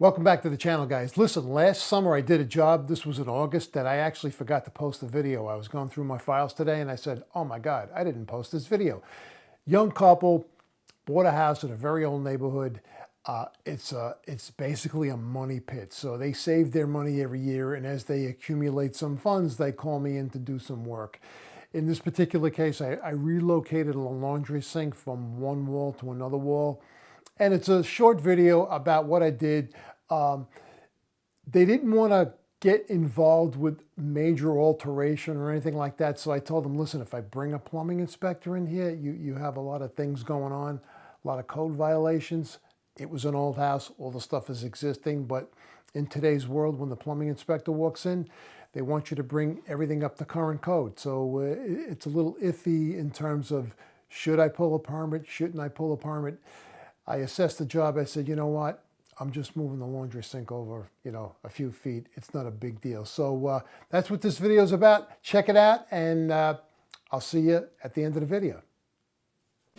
Welcome back to the channel, guys. Listen, last summer I did a job, this was in August, that I actually forgot to post the video. I was going through my files today and I said, oh my God, I didn't post this video. Young couple bought a house in a very old neighborhood. It's basically a money pit. So they save their money every year, and as they accumulate some funds, they call me in to do some work. In this particular case, I relocated a laundry sink from one wall to another wall. And it's a short video about what I did. They didn't want to get involved with major alteration or anything like that. So I told them, listen, if I bring a plumbing inspector in here, you have a lot of things going on, a lot of code violations. It was an old house. All the stuff is existing. But in today's world, when the plumbing inspector walks in, they want you to bring everything up to current code. So it's a little iffy in terms of, should I pull a permit? Shouldn't I pull a permit? I assessed the job. I said, you know what? I'm just moving the laundry sink over, a few feet. It's not a big deal. So that's what this video is about. Check it out, and I'll see you at the end of the video.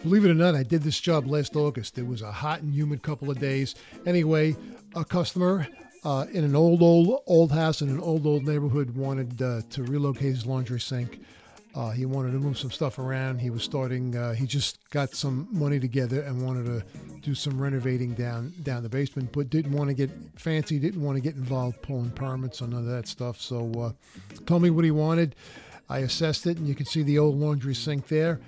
Believe it or not, I did this job last August. It was a hot and humid couple of days. Anyway, a customer in an old house in an old neighborhood wanted to relocate his laundry sink. He wanted to move some stuff around. He was starting, he just got some money together and wanted to do some renovating down the basement, but didn't want to get fancy, didn't want to get involved pulling permits or none of that stuff. So told me what he wanted. I assessed it, and you can see the old laundry sink there.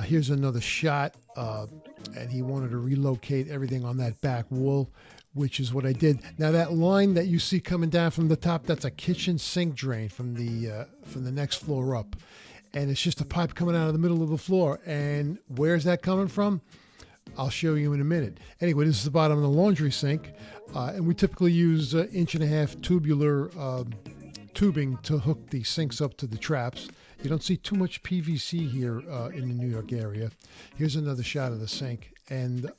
Here's another shot, and he wanted to relocate everything on that back wall, which is what I did. Now that line that you see coming down from the top, that's a kitchen sink drain from the next floor up. And it's just a pipe coming out of the middle of the floor. And where's that coming from? I'll show you in a minute. Anyway, this is the bottom of the laundry sink. And we typically use 1.5-inch tubular tubing to hook the sinks up to the traps. You don't see too much PVC here in the New York area. Here's another shot of the sink. And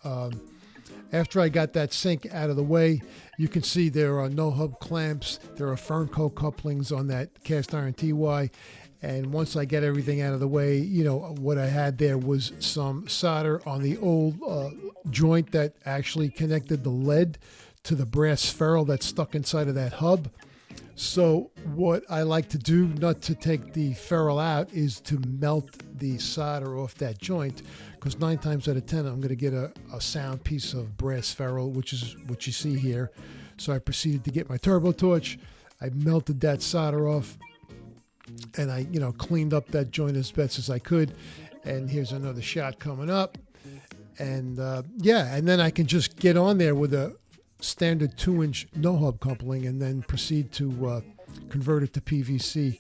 after I got that sink out of the way, you can see there are no hub clamps. There are Fernco couplings on that cast iron TY. And once I get everything out of the way, what I had there was some solder on the old joint that actually connected the lead to the brass ferrule that's stuck inside of that hub. So what I like to do, not to take the ferrule out, is to melt the solder off that joint, because 9 times out of 10, I'm going to get a sound piece of brass ferrule, which is what you see here. So I proceeded to get my turbo torch. I melted that solder off, and I, cleaned up that joint as best as I could. And here's another shot coming up. And and then I can just get on there with a standard 2-inch no hub coupling, and then proceed to convert it to PVC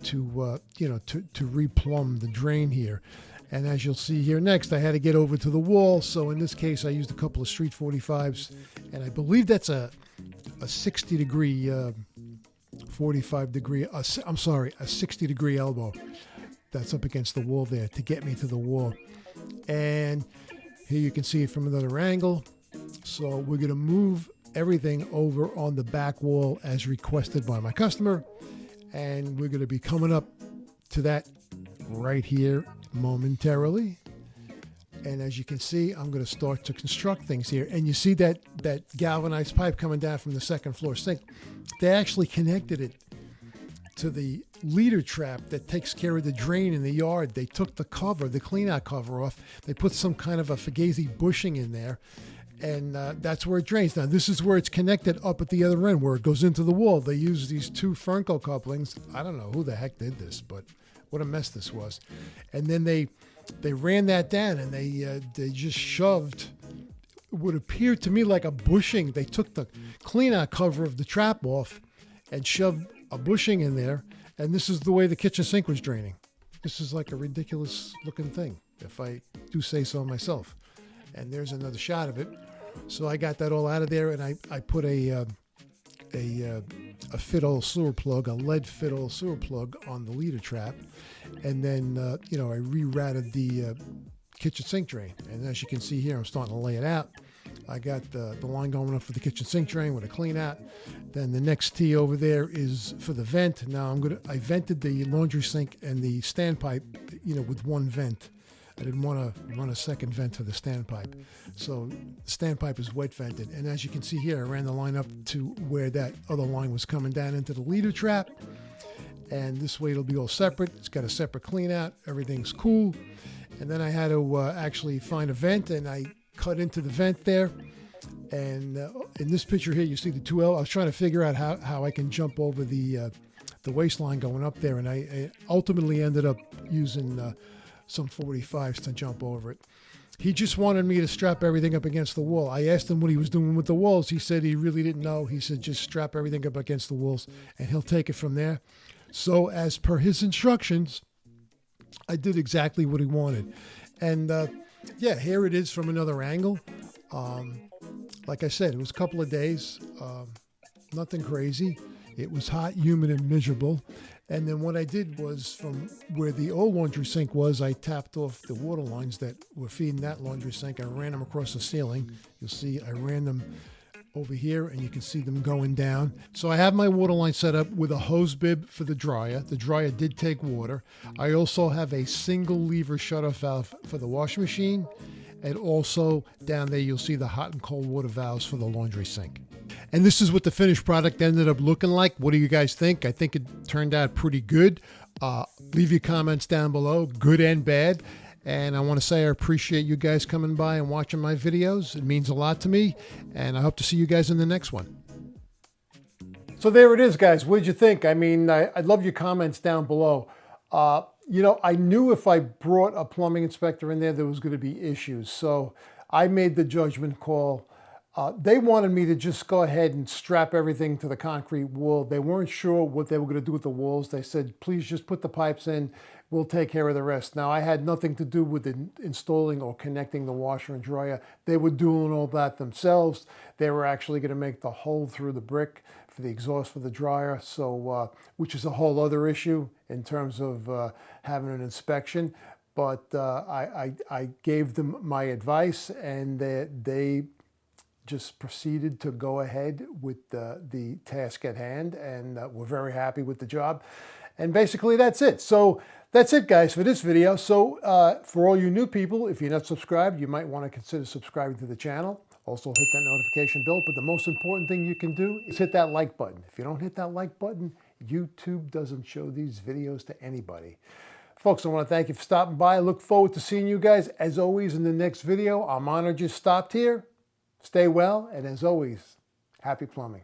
to replumb the drain here. And as you'll see here next, I had to get over to the wall. So in this case, I used a couple of Street 45s, and I believe that's a 60 degree, 45 degree, a 60 degree elbow that's up against the wall there to get me to the wall. And here you can see it from another angle. So we're going to move everything over on the back wall as requested by my customer. And we're going to be coming up to that right here momentarily. And as you can see, I'm going to start to construct things here. And you see that galvanized pipe coming down from the second floor sink. They actually connected it to the leader trap that takes care of the drain in the yard. They took the cover, the clean-out cover off. They put some kind of a fugazi bushing in there. And that's where it drains. Now, this is where it's connected up at the other end, where it goes into the wall. They use these 2 Fernco couplings. I don't know who the heck did this, but what a mess this was. And then they ran that down, and they just shoved what appeared to me like a bushing. They took the clean-out cover of the trap off and shoved a bushing in there, and this is the way the kitchen sink was draining. This is like a ridiculous-looking thing, if I do say so myself. And there's another shot of it. So I got that all out of there, and I put a fit-hole sewer plug, a lead fit-hole sewer plug on the leader trap. And then, I rerouted the kitchen sink drain. And as you can see here, I'm starting to lay it out. I got the line going up for the kitchen sink drain with a clean out. Then the next tee over there is for the vent. Now I vented the laundry sink and the standpipe, with one vent. I didn't want to run a second vent for the standpipe. So the standpipe is wet vented. And as you can see here, I ran the line up to where that other line was coming down into the leader trap. And this way it'll be all separate. It's got a separate clean out. Everything's cool. And then I had to actually find a vent, and I cut into the vent there. And in this picture here, you see the 2L. I was trying to figure out how I can jump over the waistline going up there. And I ultimately ended up using some 45s to jump over it. He just wanted me to strap everything up against the wall. I asked him what he was doing with the walls. He said he really didn't know. He said, just strap everything up against the walls and he'll take it from there. So as per his instructions, I did exactly what he wanted. And yeah, here it is from another angle. Like I said, it was a couple of days, nothing crazy. It was hot, humid, and miserable. And then what I did was, from where the old laundry sink was, I tapped off the water lines that were feeding that laundry sink. I ran them across the ceiling. You'll see I ran them over here, and you can see them going down. So I have my water line set up with a hose bib for the dryer. The dryer did take water. I also have a single lever shutoff valve for the washing machine. And also down there, you'll see the hot and cold water valves for the laundry sink. And this is what the finished product ended up looking like. What do you guys think? I think it turned out pretty good. Leave your comments down below, good and bad. And I want to say I appreciate you guys coming by and watching my videos. It means a lot to me. And I hope to see you guys in the next one. So there it is, guys. What did you think? I mean, I'd love your comments down below. You know, I knew if I brought a plumbing inspector in there was going to be issues. So I made the judgment call. They wanted me to just go ahead and strap everything to the concrete wall. They weren't sure what they were going to do with the walls. They said, please just put the pipes in. We'll take care of the rest. Now, I had nothing to do with installing or connecting the washer and dryer. They were doing all that themselves. They were actually going to make the hole through the brick for the exhaust for the dryer, so which is a whole other issue in terms of having an inspection. But I gave them my advice, and they just proceeded to go ahead with the task at hand, and we're very happy with the job. And basically that's it. So that's it, guys, for this video. So for all you new people, if you're not subscribed, you might want to consider subscribing to the channel. Also hit that notification bell. But the most important thing you can do is hit that like button. If you don't hit that like button, YouTube doesn't show these videos to anybody. Folks, I want to thank you for stopping by. I look forward to seeing you guys, as always, in the next video. I'm honored you stopped here. Stay well, and as always, happy plumbing.